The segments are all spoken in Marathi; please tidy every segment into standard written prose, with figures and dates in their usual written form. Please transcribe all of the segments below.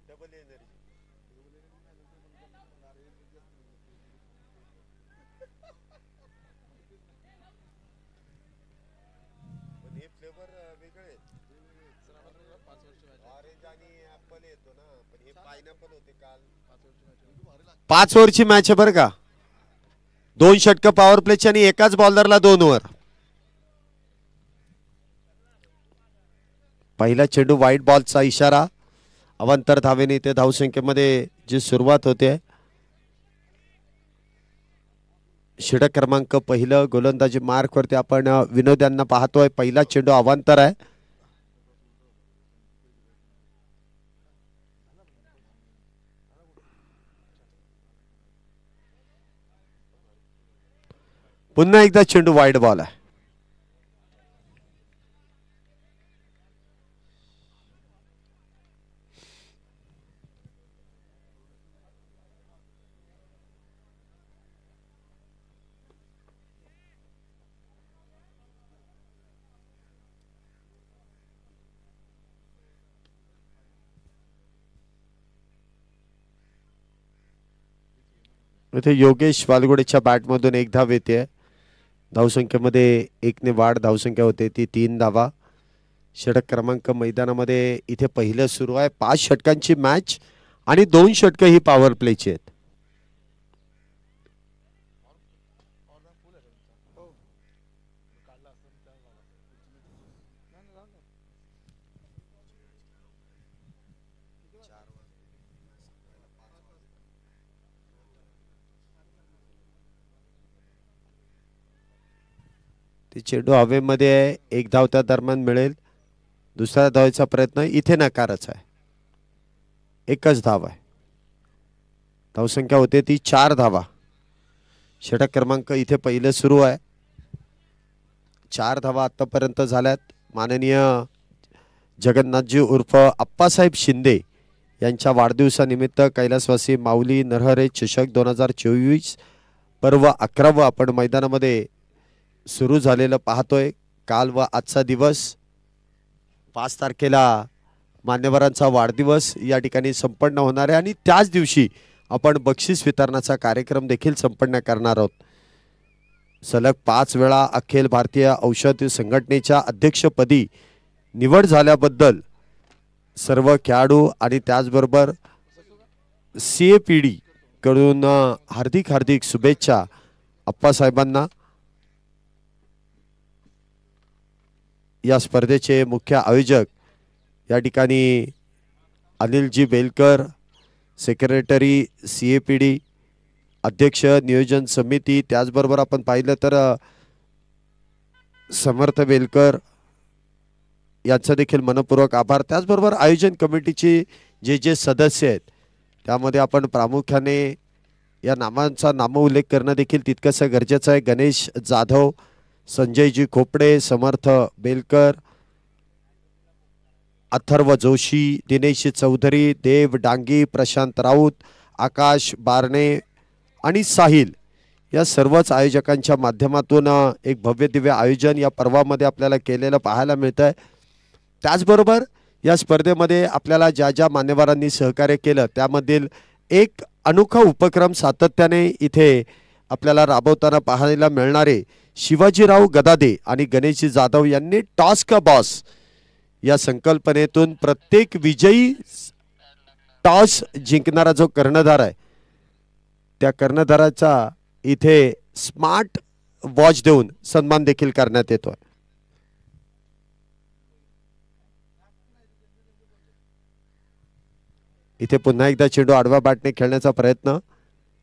Double energy. पण हे फ्लेवर वेगळे आहेत. ऑरेंज आणि ऍपल येतो ना, पण हे पायनॅपल होते काल. 5 ओव्हरची मॅच आहे बरं का. 2 षटकं पॉवर प्लेची आणि एकाच बॉलरला 2 ओव्हर. पहिला चेंडू व्हाईट बॉलचा इशारा. अवांतर धावेने इथे धावसंख्येमध्ये जी सुरुवात होते. षटक क्रमांक पहिलं गोलंदाजी मार्क वरती आपण विनोद यांना पाहतोय. पहिला चेंडू अवांतर आहे. पुन्हा एकदा चेंडू वाईड बॉल आहे. इथे योगेश वालगुडेच्या बॅटमधून एक धाव येते. धावसंख्येमध्ये 1ने वाढ. धावसंख्या होते ती 3 धावा. षटक क्रमांक मैदानामध्ये इथे पहिलं सुरू आहे. 5 षटकांची मॅच आणि 2 षटकं ही पॉवर प्लेची आहेत. ती चेंडू हवेमध्ये आहे. एक धाव त्या दरम्यान मिळेल. दुसऱ्या धावेचा प्रयत्न इथे नकारच आहे. एकच धाव आहे. धावसंख्या होते ती 4 धावा. षटक क्रमांक इथे पहिलं सुरू आहे. 4 धावा आतापर्यंत झाल्यात. माननीय जगन्नाथजी उर्फ अप्पासाहेब शिंदे यांच्या वाढदिवसानिमित्त कैलासवासी माऊली नरहरे चषक 2024 पर्व 11 आपण मैदानामध्ये सुरू झालेलं पाहतोय. काल व आजचा दिवस 5 तारखेला मान्यवरांचा वाढदिवस या ठिकाणी संपन्न होणार आहे आणि त्याच दिवशी आपण बक्षीस वितरणाचा कार्यक्रम देखील संपन्न करणार आहोत. सलग 5 वेळा अखिल भारतीय औषध संघटनेच्या अध्यक्षपदी निवड झाल्याबद्दल सर्व खेळाडू आणि त्याचबरोबर CAPD कडून हार्दिक हार्दिक शुभेच्छा अप्पासाहेबांना. या स्पर्धेचे मुख्य आयोजक या ठिकाणी अनिलजी बेलकर, सेक्रेटरी CAPD, अध्यक्ष नियोजन समिती, त्याचबरोबर आपण पाहिलं तर समर्थ बेलकर यांचा देखील मनपूर्वक आभार. त्याचबरोबर आयोजन कमिटीचे जे सदस्य आहेत त्यामध्ये आपण प्रामुख्याने या नामांचा नामोल्लेख करणं देखील तितकंसं गरजेचं आहे. गणेश जाधव, संजयजी खोपडे, समर्थ बेलकर, अथर्व जोशी, दिनेश चौधरी, देव डांगी, प्रशांत राऊत, आकाश बारणे आणि साहिल या सर्वच आयोजकांच्या माध्यमातून एक भव्य दिव्य आयोजन या पर्वामध्ये आपल्याला केलेलं पाहायला मिळतं आहे. त्याचबरोबर या स्पर्धेमध्ये आपल्याला ज्या ज्या मान्यवरांनी सहकार्य केलं त्यामधील एक अनोखा उपक्रम सातत्याने इथे आपल्याला राबवताना पाहायला मिळणारे शिवाजीराव गदादे आणि गणेशजी जाधव यांनी टॉस का बॉस या संकल्पनेतून प्रत्येक विजयी टॉस जिंकणारा जो कर्णधार आहे त्या कर्णधाराचा इथे स्मार्ट वॉच देऊन सन्मान देखील करण्यात येतो. इथे पुन्हा एकदा चेंडू आडवा बॅटने खेळण्याचा प्रयत्न.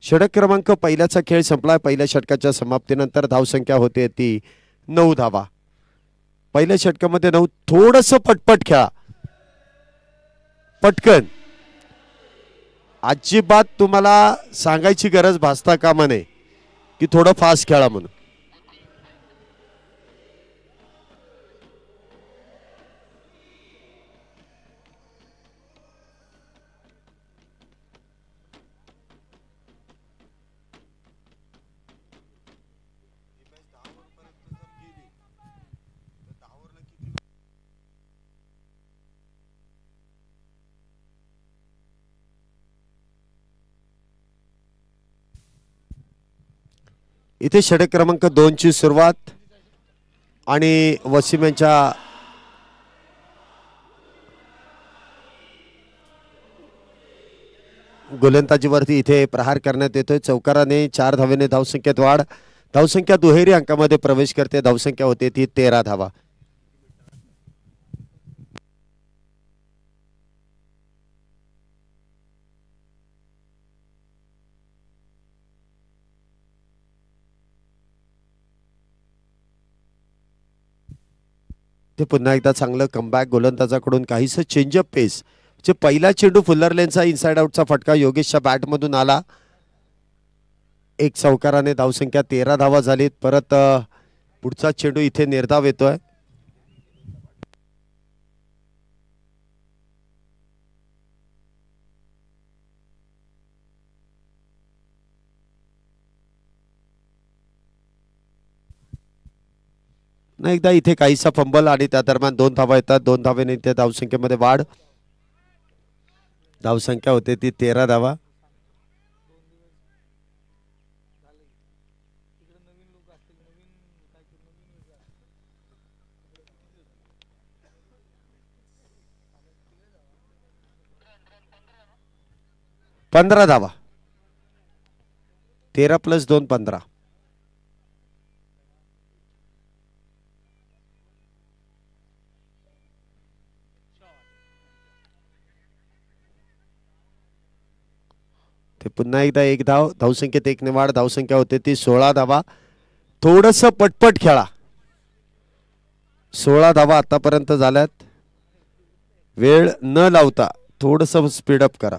षटक क्रमांक पहिल्याचा खेळ संपला. पहिल्या षटकाच्या समाप्तीनंतर धावसंख्या होते ती 9 धावा. पहिल्या षटकामध्ये 9. थोडंसं पटपट खेळा, पटकन. अजिबात तुम्हाला सांगायची गरज भासता कामा नये की थोडं फास्ट खेळा म्हणून. इथे षटक क्रमांक 2 ची सुरुवात आणि वसीम यांच्या गोलंदाजीवरती इथे प्रहार करण्यात येतोय. चौकाराने 4 धावेने धावसंख्येत वाढ. धावसंख्या दुहेरी अंकामध्ये प्रवेश करते. धावसंख्या होते ती 13 धावा. ते पुन्हा एकदा चांगलं कमबॅक गोलंदाजाकडून काहीसं चेंजअप पेस. जे पहिला चेंडू फुल्लर लेनचा इनसाइड आउटचा फटका योगेशच्या बॅटमधून आला. एक चौकाराने धावसंख्या 13 धावा झालीत. परत पुढचा चेंडू इथे निर्धाव येतोय. नाही एकदा इथे काहीसा फंबल आणि त्या दरम्यान 2 धावा येतात. 2 धावेने इथे धावसंख्येमध्ये वाढ. धावसंख्या होते ती 13 धावा. पंधरा धावा. 13 + 2 15. ते पुन्हा एकदा एक धाव. धावसंख्येत 1 ने वाढ. धावसंख्या होते ती 16 धावा. थोडस पटपट खेळा. 16 धावा आतापर्यंत झाल्यात. वेळ न लावता थोडस स्पीडअप करा.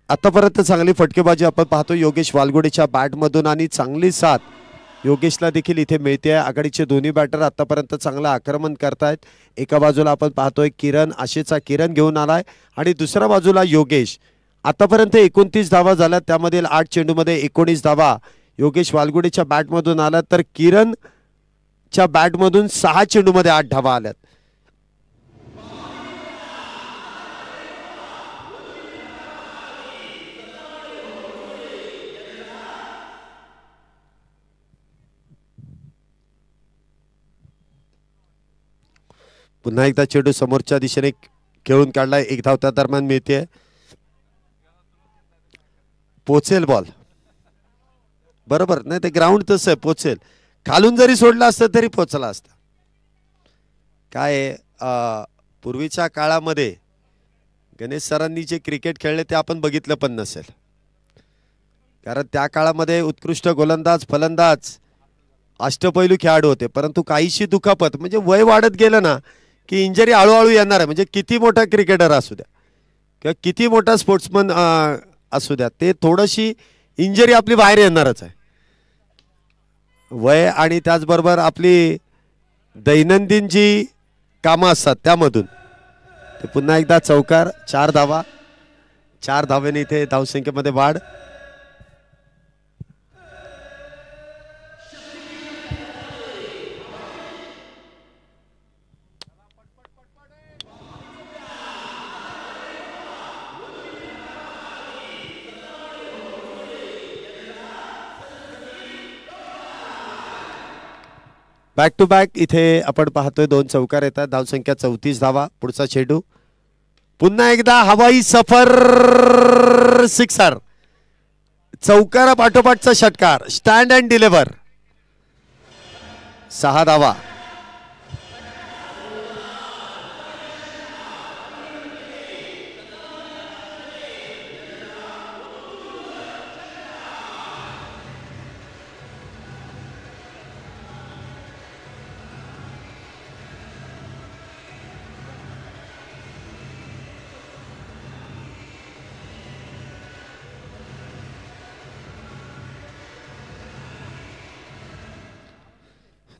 आतापर्यंत चांगली फटकेबाजी आपण पाहतो योगेश वालगुडेच्या बॅटमधून आणि चांगली साथ योगेशला देखील इथे मिळते. आघाडीचे दोन्ही बॅटर आतापर्यंत चांगलं आक्रमण करतायत. एका बाजूला आपण पाहतोय किरण, आशेचा किरण घेऊन आलाय आणि दुसऱ्या बाजूला योगेश. आतापर्यंत 29 धावा झाल्या, त्यामधील 8 चेंडूमध्ये 19 धावा योगेश वालगुडेच्या बॅटमधून आला, तर किरणच्या बॅटमधून 6 चेंडूमध्ये 8 धावा आल्यात. पुन्हा एकदा चेंडू समोरच्या दिशेने खेळून काढलाय. एक धाव त्या दरम्यान मिळते. पोचेल बॉल, बरोबर नाही ते ग्राउंड तसं आहे, पोचेल. खालून जरी सोडला असतं तरी पोचला असता. काय पूर्वीच्या काळामध्ये गणेश सरांनी जे क्रिकेट खेळले ते आपण बघितलं पण नसेल, कारण त्या काळामध्ये उत्कृष्ट गोलंदाज फलंदाज अष्टपैलू खेळाडू होते. परंतु काहीशी दुखापत, म्हणजे वय वाढत गेलं ना की इंजरी हळूहळू येणार आहे. म्हणजे किती मोठा क्रिकेटर असू द्या किंवा किती मोठा स्पोर्ट्समन असू द्या, ते थोडीशी इंजरी आपली बाहेर येणारच आहे. वय आणि त्याचबरोबर आपली दैनंदिन जी कामं असतात त्यामधून. ते पुन्हा एकदा चौकार, 4 धावा, 4 धावेने इथे धावसंख्येमध्ये वाढ. बॅक टू बॅक इथे आपण पाहतोय 2 चौकार येतात. धावसंख्या 34 धावा. पुढचा चेंडू पुन्हा एकदा हवाई सफर, सिक्सर. चौकारा पाठोपाठचा षटकार, स्टँड अँड डिलिव्हर. 6 धावा.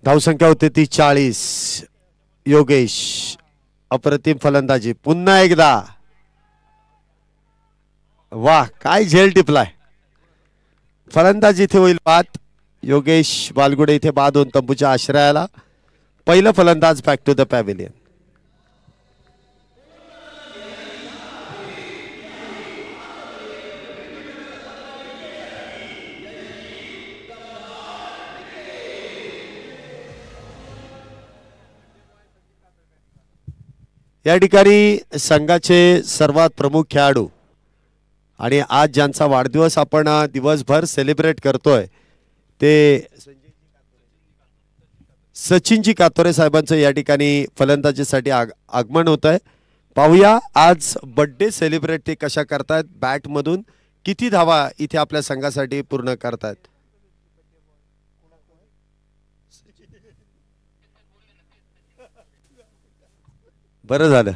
धावसंख्या होते ती 40. योगेश अप्रतिम फलंदाजी. पुन्हा एकदा वाह, काय झेल टिपलाय. फलंदाजी इथे होईल बाद. योगेश वालगुडे इथे बाद होऊन तंबूच्या आश्रयाला. पहिलं फलंदाज बॅक टू द पॅव्हिलियन. या ठिकाणी संघाचे सर्वात प्रमुख खेळाडू आणि आज ज्यांचा वाढदिवस आपण दिवसभर सेलिब्रेट करतोय ते सचिनजी कातोरे साहेबांचं या ठिकाणी फलंदाजीसाठी आगमन होत आहे. पाहूया आज बर्थडे सेलिब्रेट ते कशा करतायत. बॅट मधून किती धावा इथे आपल्या संघासाठी पूर्ण करतायत. बरं झालं.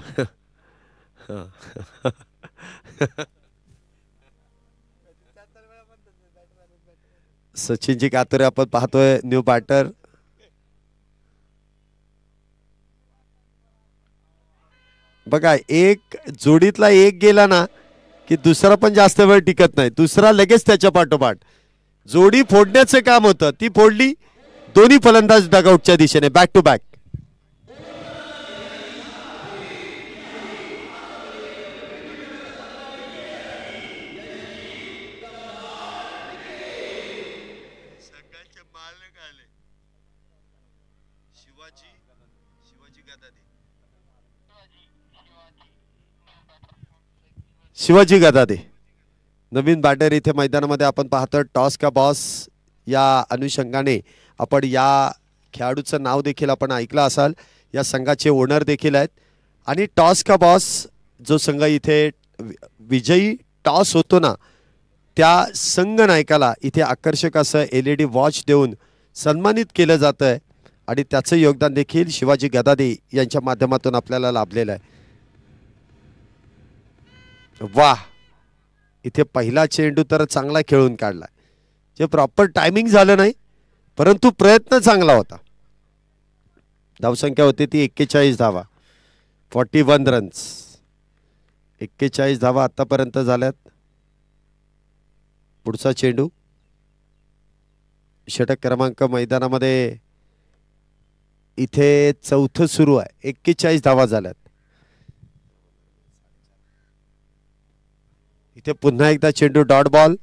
सचिनजी कातोरे आपण पाहतोय, न्यू बॅटर. बघा, एक जोडीतला एक गेला ना की दुसरा पण जास्त वेळ टिकत नाही. दुसरा लगेच त्याच्या पाठोपाठ. जोडी फोडण्याचं काम होतं, ती फोडली. दोन्ही फलंदाज डगआउटच्या दिशेने. Back to back. Shivaji Gadade नवीन बॅटर इथे मैदानामध्ये आपण पाहतो. टॉस का बॉस या अनुषंगाने आपण या खेळाडूचं नाव देखील आपण ऐकलं असाल. या संघाचे ओनर देखील आहेत. आणि टॉस का बॉस जो संघ इथे विजयी टॉस होतो ना, त्या संघ नायकाला इथे आकर्षक असं LED वॉच देऊन सन्मानित केलं जातं आहे. आणि त्याचं योगदान देखील शिवाजी गदादे यांच्या माध्यमातून आपल्याला लाभलेलं आहे. वाह, इथे पहिला चेंडू तर चांगला खेळून काढला, जे प्रॉपर टायमिंग झालं नाही, परंतु प्रयत्न चांगला होता. धावसंख्या होती ती 41 धावा, 41 रन्स. 41 धावा आतापर्यंत झाल्यात. पुढचा चेंडू, षटक क्रमांक मैदानामध्ये इथे चौथं सुरू आहे. 41 धावा झाल्यात. इथे पुन्हा एकदा चेंडू डॉट बॉल.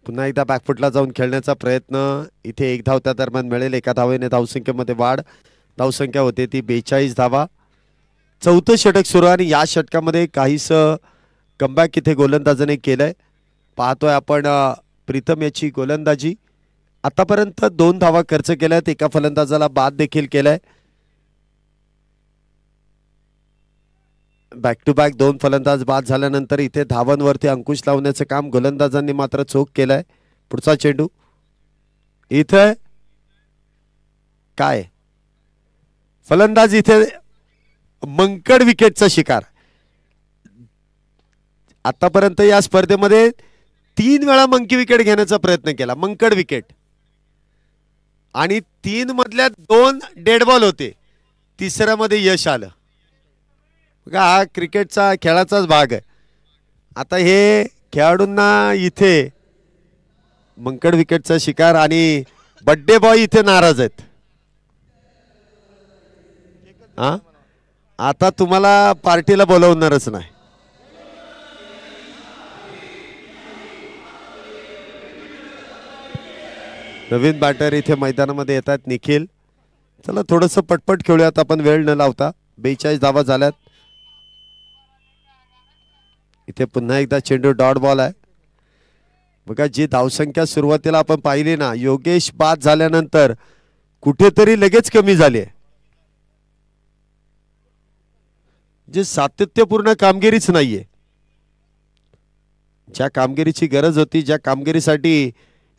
पुन्हा एकदा बॅकफुटला जाऊन खेळण्याचा प्रयत्न. इथे एक धाव त्या दरम्यान मिळेल. एका धावेने धावसंख्येमध्ये वाढ. धावसंख्या होते ती 42 धावा. चौथं षटक सुरू आहे आणि या षटकामध्ये काहीस कमबॅक इथे गोलंदाजाने केलंय. पाहतोय आपण प्रीतम याची गोलंदाजी. आतापर्यंत 2 धावा खर्च केल्यात. एका फलंदाजाला बाद देखील केलाय. बॅक टू बॅक 2 फलंदाज बाद झाल्यानंतर इथे धावांवरती अंकुश लावण्याचं काम गोलंदाजांनी मात्र चोख केलंय. पुढचा चेंडू इथे काय, फलंदाज इथे मंकड विकेटचा शिकार. आतापर्यंत या स्पर्धेमध्ये 3 वेळा मंकी विकेट घेण्याचा प्रयत्न केला. मंकड विकेट आणि 3 मधल्या 2 डेड बॉल होते. तिसऱ्यामध्ये यश आलं. बघा, हा क्रिकेटचा खेळाचाच भाग आहे. आता हे खेळाडूंना इथे मंकड विकेटचा शिकार आणि बड्डे बॉय इथे नाराज आहेत. हा, आता तुम्हाला पार्टीला बोलवणारच नाही. नवीन बॅटर इथे मैदानामध्ये येतात निखिल. चला थोडंसं पटपट खेळूयात आपण, वेळ न लावता. 42 धावा झाल्यात. इथे पुन्हा एकदा चेंडू डॉट बॉल आहे. बघा, जी धावसंख्या सुरुवातीला आपण पाहिली ना, योगेश बाद झाल्यानंतर कुठेतरी लगेच कमी झाली आहे. जे सातत्यपूर्ण कामगिरीच नाहीये. ज्या कामगिरीची गरज होती, ज्या कामगिरीसाठी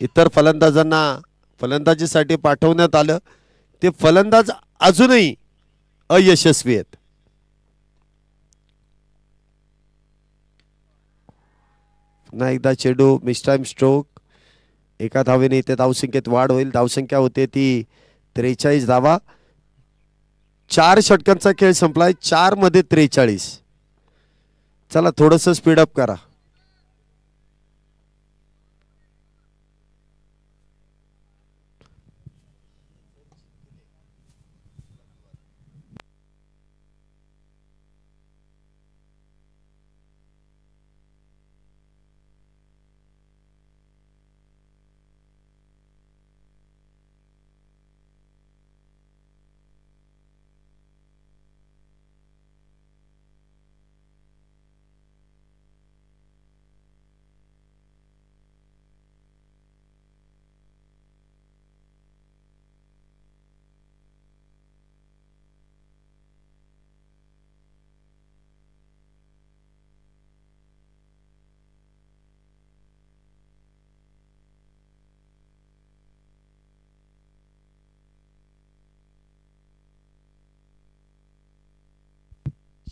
इतर फलंदाजांना फलंदाजीसाठी पाठवण्यात आलं, ते फलंदाज अजूनही अयशस्वी आहेत. पुन्हा एकदा चेंडू मिसटाइम स्ट्रोक. एका धावेने इथे धावसंख्येत वाढ होईल. धावसंख्या होते ती 43 धावा. 4 षटकांचा खेळ संपलाय. 4 मध्ये 43. चला थोडंसं स्पीडअप करा.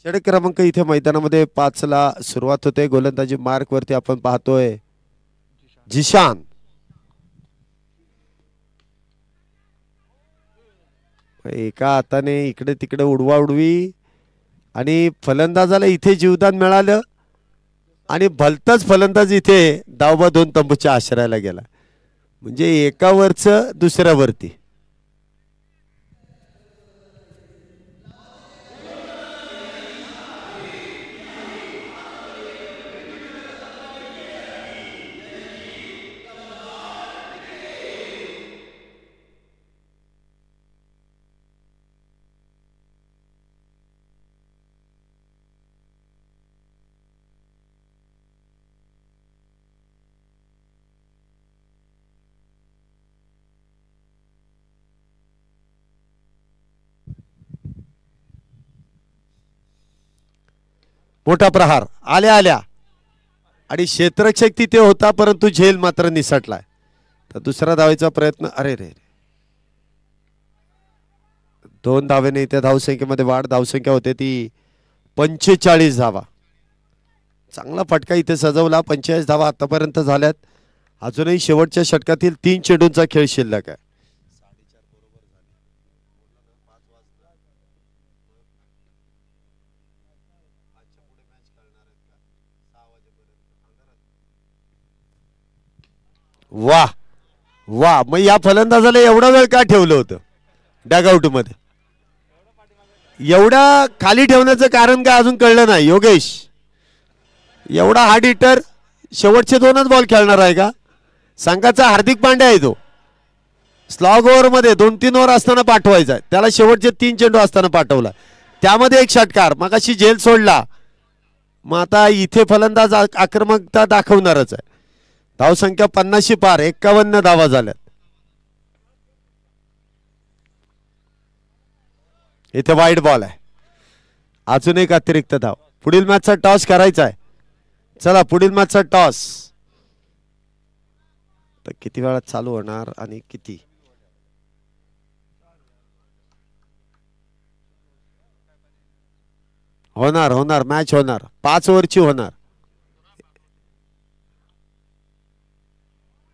षटक क्रमांक इथे मैदानामध्ये 5 ला सुरुवात होते. गोलंदाजी मार्क वरती आपण पाहतोय जिशान. एका हाताने इकडे तिकडे उडवा उडवी आणि फलंदाजाला इथे जीवदान मिळालं आणि भलताच फलंदाज इथे धावबा 2 तंबूच्या आश्रयाला गेला. म्हणजे एकावरचं दुसऱ्यावरती. मोठा प्रहार आल्या आल्या आणि क्षेत्ररक्षक तिथे होता परंतु झेल मात्र निसटलाय. तर दुसरा धावेचा प्रयत्न. अरे रे, 2 धावेने इथे धावसंख्येमध्ये वाढ. धावसंख्या होते ती 45 धावा. चांगला फटका इथे सजवला. 45 धावा आतापर्यंत झाल्यात. अजूनही शेवटच्या षटकातील 3 चेंडूंचा खेळ शिल्लक आहे. वाह वाह, मग या फलंदाजाला एवढा वेळ का ठेवलं होतं डगआउट मध्ये? एवढा खाली ठेवण्याचं कारण काय अजून कळलं नाही योगेश. एवढा हार्ड हिटर शेवटचे 2च बॉल खेळणार आहे का? संघाचा हार्दिक पांड्या आहे तो. स्लॉग ओव्हर मध्ये 2-3 ओव्हर असताना पाठवायचा, त्याला शेवटचे 3 चेंडू असताना पाठवला, त्यामध्ये एक षटकार. मग अशी झेल सोडला. मग आता इथे फलंदाज आक्रमकता दाखवणारच आहे. धावसंख्या 50 पार. 51 धावा झाल्यात. इथे वाईड बॉल आहे. अजून एक अतिरिक्त धाव. पुढील मॅचचा टॉस करायचा आहे. चला पुढील मॅचचा टॉस. तर किती वेळात चालू होणार आणि किती? होणार होणार मॅच होणार. 5 ओव्हरची होणार.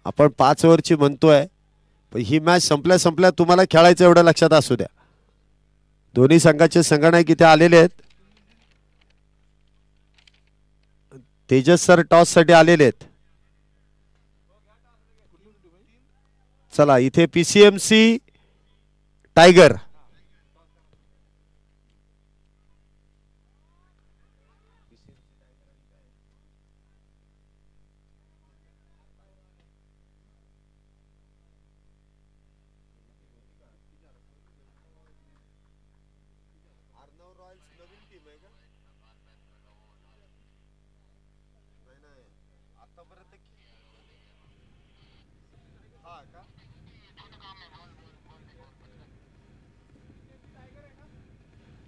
आपण 5 ओव्हरची म्हणतोय पण ही मॅच संपल्या संपल्या तुम्हाला खेळायचं एवढं लक्षात असू द्या. दोन्ही संघाचे संघनायक इथे आलेले आहेत. तेजस सर टॉस साठी आलेले आहेत. चला इथे पीसीएमसी टायगर.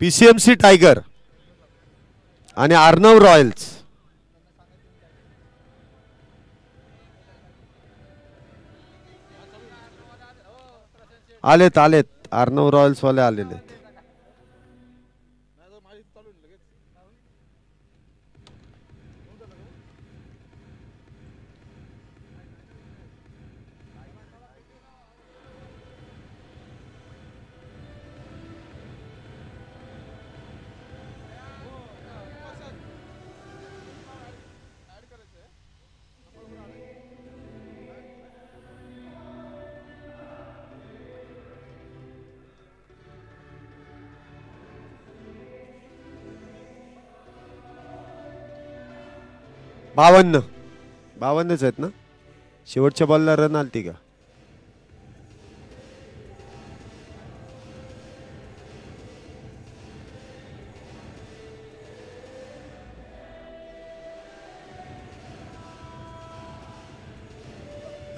पीसीएमसी टायगर आणि अर्नव रॉयल्स. आलेत आलेत. अर्नव रॉयल्स वाले आलेले आहेत. बावन्नच आहेत ना? शेवटच्या बॉलला रन आलती का?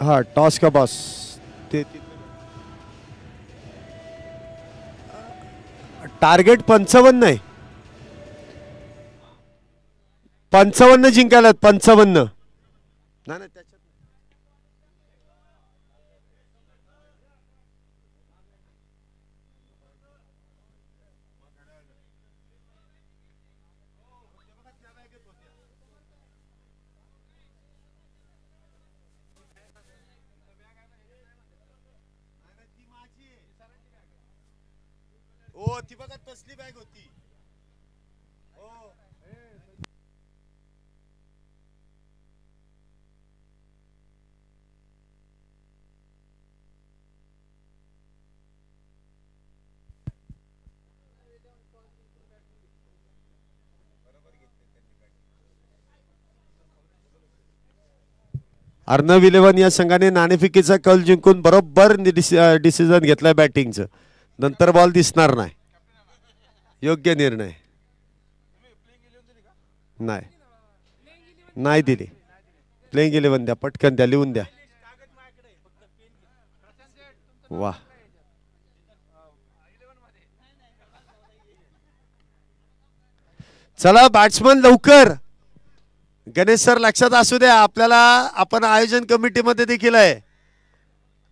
हा टॉस का बॉस. ते टार्गेट 55 आहे. 55 जिंकायला. 55 नाही नाही त्याच्यात ओ ती बघा तसली बॅग होती. अर्नव 11 या संघाने नाणेफेकीचा कल जिंकून बरोबर डिसिजन घेतलाय बॅटिंगचं. नंतर बॉल दिसणार नाही. योग्य निर्णय. नाही नाही दिली. प्लेइंग 11 द्या. पटकन द्या. लिहून द्या. वाह चला बॅट्समन लवकर. गणेश सर लक्षात असू द्या, आपल्याला आपण आयोजन कमिटीमध्ये देखील आहे.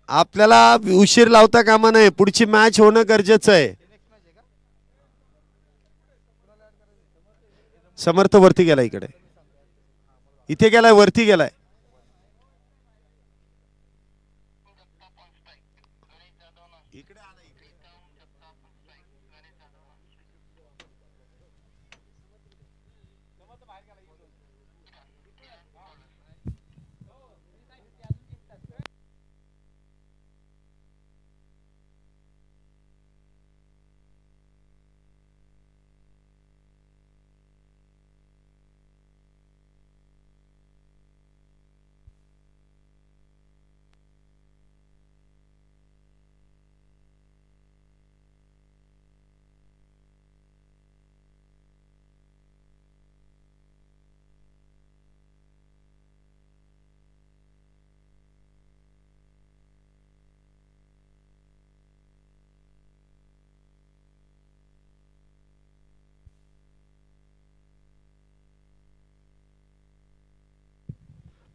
आपल्याला उशीर लावता कामा नये. पुढची मॅच होणं गरजेचं आहे. समर्थ वरती गेला, इकडे इथे गेलाय, वरती गेलाय.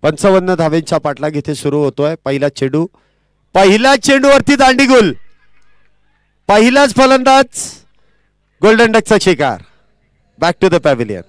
पंचावन्न धावेंच्या पाठलाग इथे सुरू होतोय. पहिला चेंडूवरती दांडी गोल. पहिलाच फलंदाज गोल्डन डकचा शिकार. Back to the pavilion.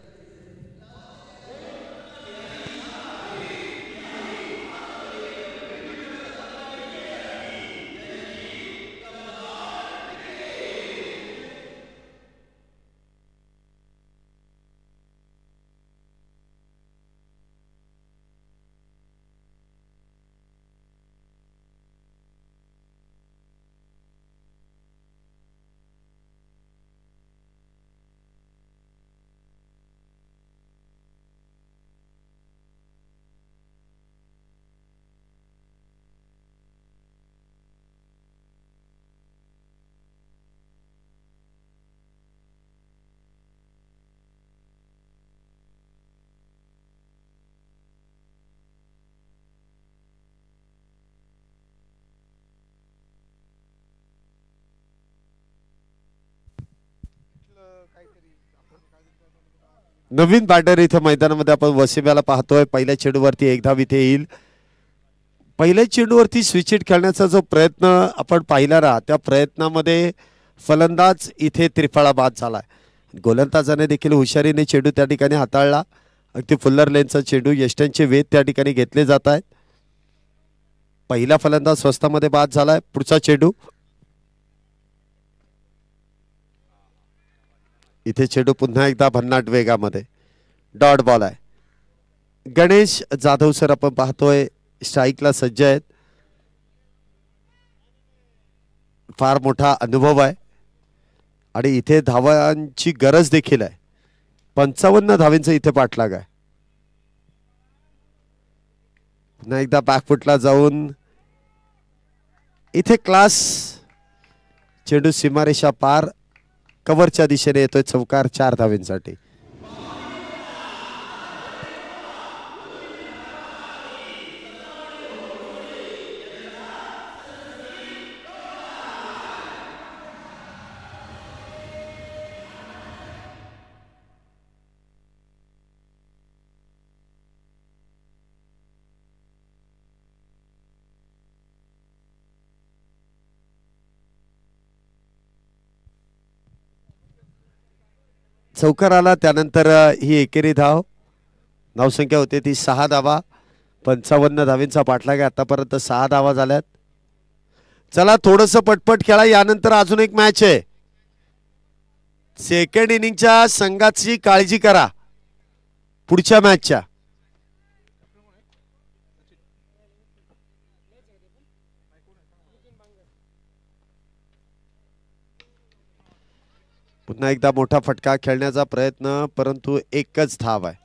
नवीन बॅटर इथे मैदानामध्ये आपण वसिब्याला पाहतोय. पहिल्या चेंडूवरती एक धाव इथे येईल. पहिल्या चेंडूवरती स्विच हिट खेळण्याचा जो प्रयत्न आपण पाहिला ना, त्या प्रयत्नामध्ये फलंदाज इथे त्रिफळा बाद झालाय. गोलंदाजाने देखील हुशारीने चेंडू त्या ठिकाणी हाताळला. अगदी फुल्लर लेनचा चेंडू, यष्ट्यांचे वेध त्या ठिकाणी घेतले जात आहेत. पहिला फलंदाज स्वस्तामध्ये बाद झालाय. पुढचा चेंडू, इथे चेंडू पुन्हा एकदा भन्नाट वेगामध्ये. डॉट बॉल आहे. गणेश जाधव सर आपण पाहतोय स्ट्राईकला सज्ज आहेत. फार मोठा अनुभव आहे आणि इथे धावांची गरज देखील आहे. 55 धावेंचा इथे पाठलाग आहे. पुन्हा एकदा बॅकफुटला जाऊन इथे क्लास चेंडू सीमारेषा पार कव्हरच्या दिशेने येतोय. चौकार 4 धावेंसाठी. चौकार आला त्यानंतर ही एकेरी धाव. धावसंख्या होते ती 6 धावा. 55 धावेंचा पाठलाग आहे. आतापर्यंत 6 धावा झाल्यात. चला थोडंसं पटपट खेळा. यानंतर अजून एक मॅच आहे. सेकंड इनिंगच्या संघाची काळजी करा पुढच्या मॅचच्या. पुन्हा एकदा मोठा फटका खेळण्याचा प्रयत्न, परंतु एकच धाव आहे.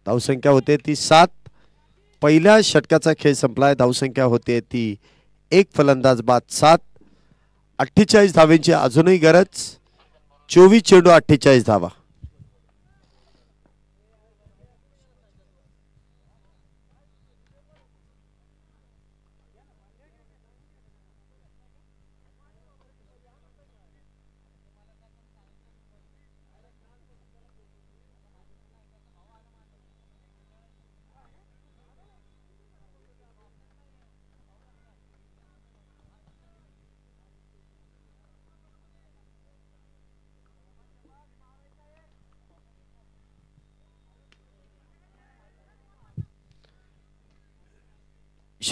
धावसंख्या होते ती 7. पहिल्या षटकाचा खेळ संपलाय. धावसंख्या होते ती 1 फलंदाज बाद 7. 48 धावेंची अजूनही गरज. 24 चेंडू 48 धावा.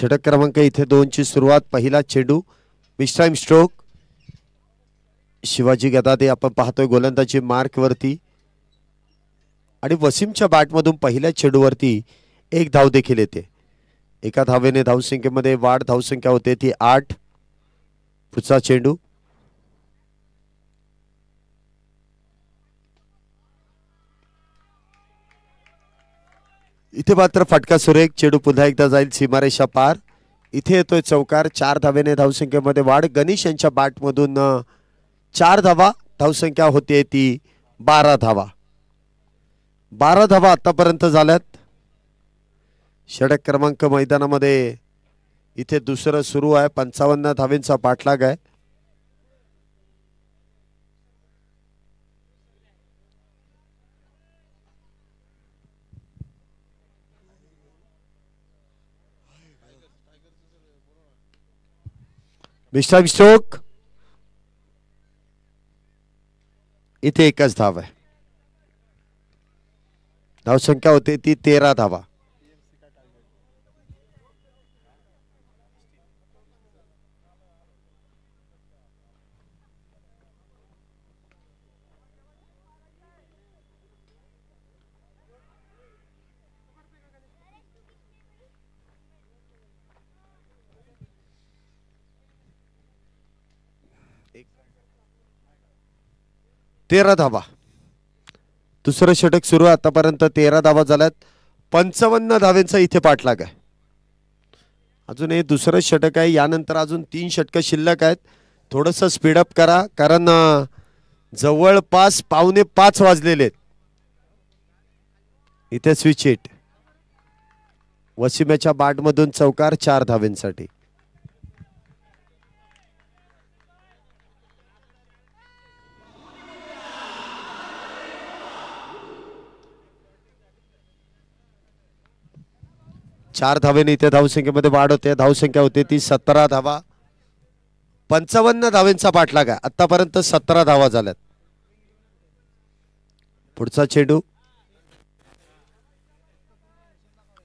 षटक क्रमांक इथे 2 ची सुरुवात. पहिला चेंडू मिस्टाईम स्ट्रोक. शिवाजी गदादे आपण पाहतोय गोलंदाजी मार्क वरती आणि वसीमच्या बॅटमधून पहिल्या चेंडूवरती एक धाव देखील येते. एका धावेने धावसंख्येमध्ये वाढ. धावसंख्या होते ती 8. पुढचा चेंडू इथे मात्र फटका सुरेख. चेंडू पुन्हा एकदा जाईल सीमारेषा पार. इथे येतोय चौकार. 4 धावेने धावसंख्येमध्ये वाढ. गणेश यांच्या बॅटमधून 4 धावा. धावसंख्या होते ती 12 धावा. 12 धावा आतापर्यंत झाल्यात. षटक क्रमांक मैदानामध्ये इथे दुसरं सुरू आहे. 55 धावेंचा पाठलाग आहे. Mister stroke. इथे एकच धाव आहे. धावसंख्या होते ती 13 धावा. तेरा धावा. दुसरं षटक सुरू आहे. आतापर्यंत 13 धावा झाल्यात. 55 धावेंचा इथे पाठलाग आहे. अजून हे दुसरं षटक आहे. यानंतर अजून 3 षटकं शिल्लक आहेत. थोडंसं स्पीडअप करा कारण जवळपास 4:45 वाजलेले आहेत. इथे स्विच हिट. वसिमेच्या बॅटमधून चौकार 4 धावेंसाठी. चार धावेने इथे धावसंख्येमध्ये वाढ होते. धावसंख्या होते ती 17 धावा. 55 धावेंचा पाठलाग आहे. आतापर्यंत 17 धावा झाल्यात. पुढचा चेंडू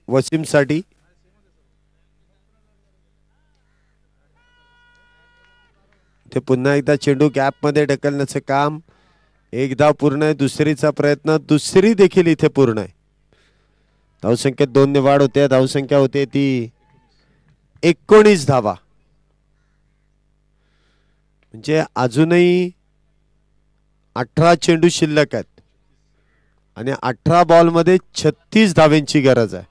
वसीमसाठी. ते पुन्हा एकदा चेंडू गॅप मध्ये ढकलण्याचं काम. एक धाव पूर्ण आहे. दुसरीचा प्रयत्न. दुसरी देखील इथे पूर्ण आहे. धावसंख्येत 2 ने वाढ होते. धावसंख्या होते ती 19 धावा. म्हणजे अजूनही 18 चेंडू शिल्लक आहेत आणि 18 बॉल मध्ये 36 धावेंची गरज आहे.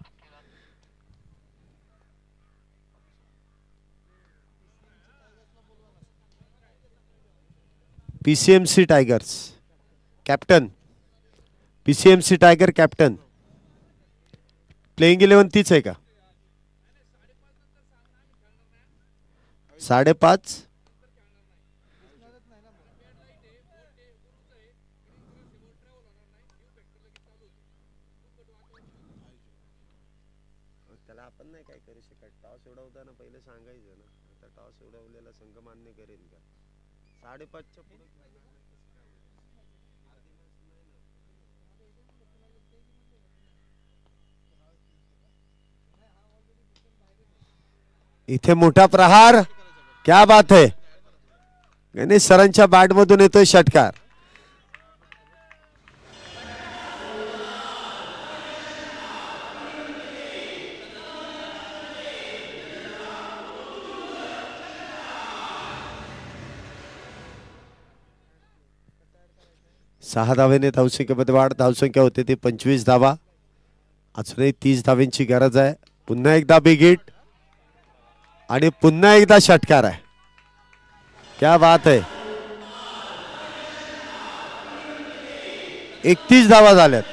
PCMC tigers captain. PCMC tiger captain. Playing 11 तीच आहे का? 5:30. त्याला आपण नाही काय करू शकत. टॉस उडवताना पहिले सांगायचं ना. आता टॉस उडवलेला संघ मान्य करेल का? 5:30च्या पुढे इथे मोठा प्रहार. क्या बात है. गणेश सरांच्या बॅट मधून येतोय षटकार. सहा धावेने धावसंख्येमध्ये वाढ. धावसंख्या होते ती 25 धावा. अजूनही 30 धावेंची गरज आहे. पुन्हा एकदा बिग हिट आणि पुन्हा एकदा षटकार आहे. क्या बात है. 31 धावा झाल्यात.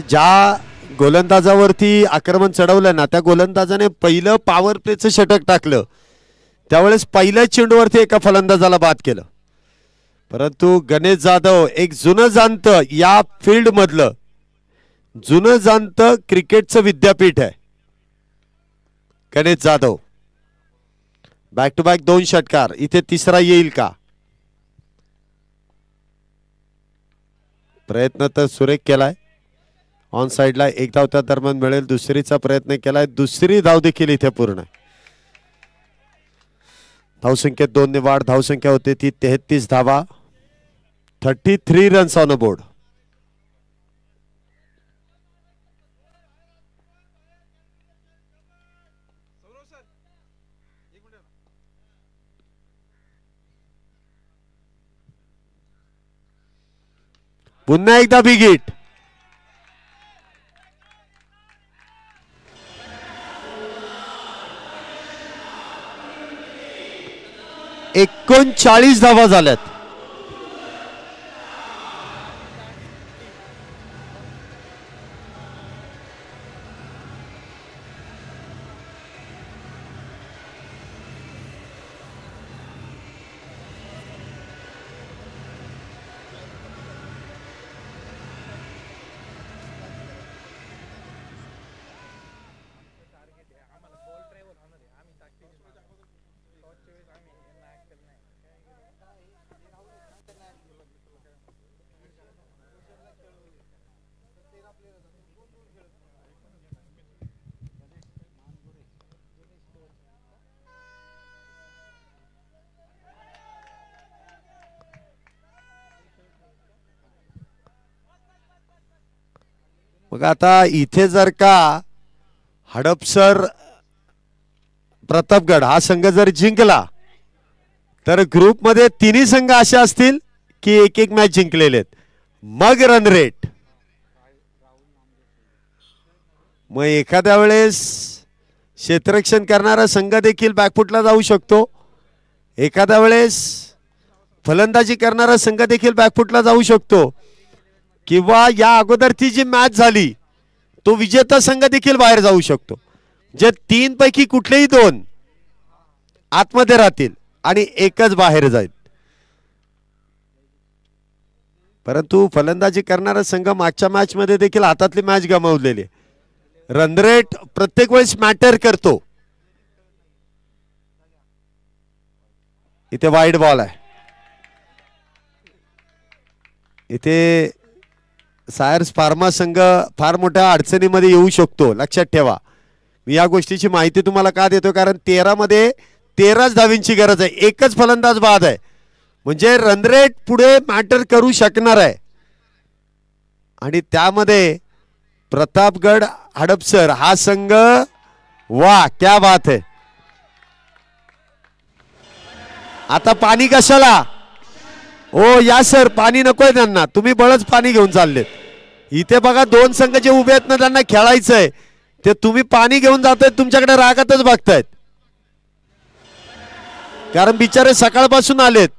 ज्या गोलंदाजावरती आक्रमण चढवलं ना त्या गोलंदाजाने पहिलं पॉवर प्लेचं षटक टाकलं. त्यावेळेस पहिल्या चेंडूवरती एका फलंदाजाला बाद केलं. परंतु गणेश जाधव एक जुनं जाणतं या फील्ड मधलं जुनं जाणत क्रिकेटचं विद्यापीठ आहे Ganesh Jadhav. Back to back 2 षटकार. इथे तिसरा येईल का? प्रयत्न तर सुरेख केलाय. ऑन साइडला एक धाव त्या दरम्यान मिळेल. दुसरीचा प्रयत्न केलाय. दुसरी धाव देखील इथे पूर्ण. धावसंख्येत 2 ने वाढ. धावसंख्या होते ती 33 धावा. 33 रन्स ऑन अ बोर्ड. पुन्हा एकदा बिग हिट. एकोणचाळीस धावा झाल्यात. मग आता इथे जर का हडपसर प्रतापगड हा संघ जर जिंकला तर ग्रुप मध्ये तिन्ही संघ असे असतील की एक एक मॅच जिंकलेले आहेत. मग रन रेट. मग एखाद्या वेळेस क्षेत्ररक्षण करणारा संघ देखील बॅकफुटला जाऊ शकतो. एखाद्या वेळेस फलंदाजी करणारा संघ देखील बॅकफुटला जाऊ शकतो. किंवा या अगोदरची जी मॅच झाली तो विजेता संघ देखील बाहेर जाऊ शकतो. जे 3 पैकी कुठलेही 2 आतमध्ये राहतील आणि एकच बाहेर जाईल. परंतु फलंदाजी करणारा संघ मागच्या मॅच मध्ये देखील हातातली मॅच गमावलेली. रन रेट प्रत्येक वेळेस मॅटर करतो. इथे वाईड बॉल आहे. इथे सायर्स फार्मा संघ फार मोठ्या अडचणीमध्ये येऊ शकतो. लक्षात ठेवा. मी या गोष्टीची माहिती तुम्हाला का देतो कारण 13 मध्ये 13च धावींची गरज आहे. एकच फलंदाज बाद आहे. म्हणजे रन रेट पुढे मॅटर करू शकणार आहे. आणि त्यामध्ये प्रतापगड हडपसर हा संघ वा क्या बात है. आता पाणी कशाला? ओ या सर पाणी नकोय त्यांना. तुम्ही बळच पाणी घेऊन चाललेत. इथे बघा 2 संघ जे उभे आहेत ना त्यांना खेळायचंय ते तुम्ही पाणी घेऊन जातायत. तुमच्याकडे रागातच बघतायत कारण बिचारे सकाळपासून आलेत.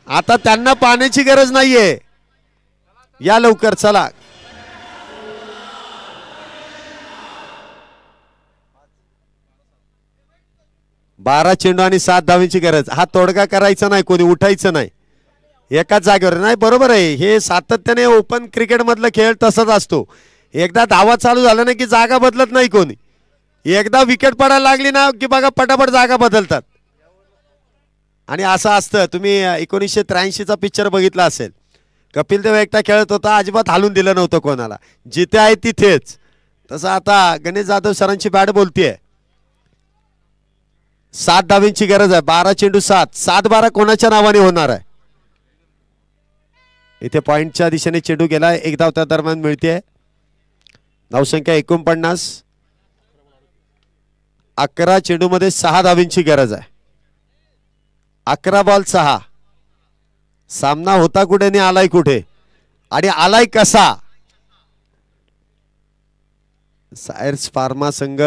आता त्यांना पाण्याची गरज नाहीये. या लवकर चला. बारा चेंडू आणि 7 धावींची गरज. हा तोडगा करायचा नाही. कोणी उठायचं नाही एकाच जागेवर. नाही बरोबर आहे. हे सातत्याने ओपन क्रिकेट मधला खेळ तसाच असतो. एकदा धावा चालू झाला ना की जागा बदलत नाही कोणी. एकदा विकेट पडायला लागली ना की बघा पटापट जागा बदलतात. आणि असं असतं. तुम्ही 1983चा पिक्चर बघितला असेल. कपिल देव एकटा खेळत होता. अजिबात हालून दिलं नव्हतं कोणाला. जिथे आहे तिथेच. तसं आता गणेश जाधव सरांची बॅट बोलतीये. 7 धावींची गरज आहे. 12 चेंडू 7. 7-12 कोणाच्या नावाने होणार आहे? इथे पॉइंटच्या दिशेने चेंडू गेलाय. 1 धाव त्या दरम्यान मिळते. धावसंख्या 49. 11 चेंडू मध्ये 6 धावींची गरज आहे. 11 बॉल 6. सामना होता कुठे आणि आलाय कुठे आणि आलाय कसा? सायर्स फार्मा संघ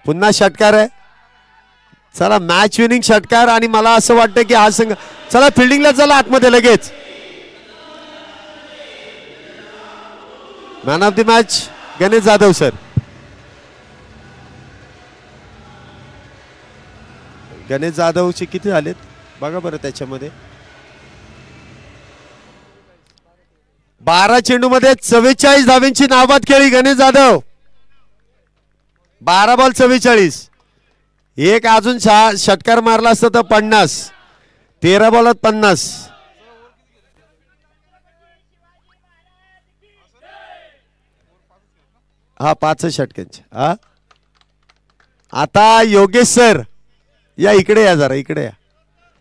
पुन्हा षटकार आहे. चला मॅच विनिंग षटकार. आणि मला असं वाटतं की हा संघ चला फिल्डिंगला चला आतमध्ये लगेच. Man of the match Ganesh Jadhav sir. Ganesh जाधवचे किती झालेत बघा बरं त्याच्यामध्ये. 12 चेंडू मध्ये 44 धाव्यांची नाबाद खेळी गणेश जाधव. 12 बॉल 44. एक अजून षटकार मारला असता तर 50. 13 बॉलात 50. हा 5 षटकांचे. हा आता योगेश सर या इकडे या, जरा इकडे या.